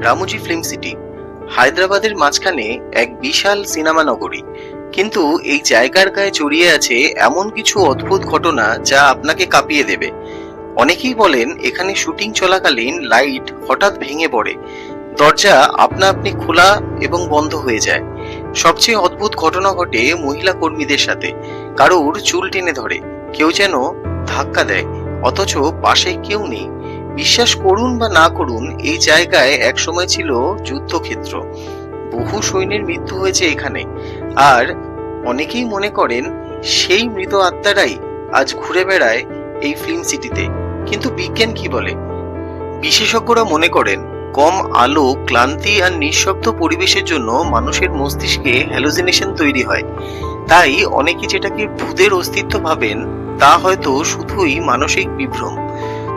Ramoji film city হায়দ্রাবাদের মাঝখানে এক বিশাল সিনেমা নগরী। কিন্তু এই জায়গার গায়ে জড়িয়ে আছে এমন কিছু অদ্ভুত ঘটনা যা আপনাকে কাঁপিয়ে দেবে। অনেকেই বলেন এখানে শুটিং চলাকালীন লাইট হঠাৎ ভেঙে পড়ে, দরজা আপনা আপনি খোলা এবং বন্ধ হয়ে যায়। সবচেয়ে অদ্ভুত ঘটনা ঘটে মহিলা কর্মীদের সাথে। কারোর চুল টেনে ধরে, কেউ যেন ধাক্কা দেয়, অথচ পাশে কেউ নেই। বিশ্বাস করুন বা না করুন, এই জায়গায় একসময় ছিল যুদ্ধক্ষেত্র। বহু সৈন্যের মৃত্যু হয়েছে এখানে। আর অনেকেই মনে করেন সেই মৃত আত্মারাই আজ ঘুরে বেড়ায় এই ফিল্ম সিটিতে। কিন্তু বিজ্ঞান কি বলে? বিশেষজ্ঞরা মনে করেন কম আলো, ক্লান্তি আর নিঃশব্দ পরিবেশের জন্য মানুষের মস্তিষ্কে হ্যালুসিনেশন তৈরি হয়। তাই অনেকে যেটাকে ভূতের অস্তিত্ব ভাবেন, তা হয়তো শুধুই মানসিক বিভ্রম।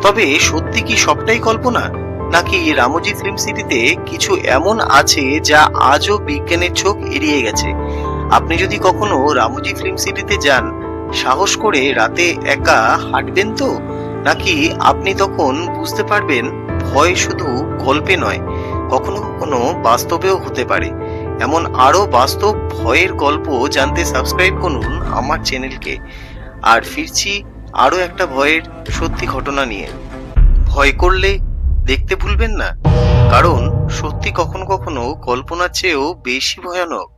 তবে সত্যি কি সবটাই কল্পনা, নাকি রামোজি ফিল্ম সিটিতে কিছু এমন আছে যা আজও বিজ্ঞানের চোখ এড়িয়ে গেছে? আপনি যদি কখনো রামোজি ফিল্ম সিটিতে যান, সাহস করে রাতে একা হাঁটবেন তো? নাকি আপনি তখন বুঝতে পারবেন ভয় শুধু গল্পে নয়, কখনো কখনো বাস্তবেও হতে পারে। এমন আরো বাস্তব ভয়ের গল্প জানতে সাবস্ক্রাইব করুন আমার চ্যানেলকে। আর ফিরছি আরো একটা ভয়ের সত্যি ঘটনা নিয়ে। ভয় করলে দেখতে ভুলবেন না, কারণ সত্যি কখনো কখনো কল্পনার চেয়েও বেশি ভয়ানক।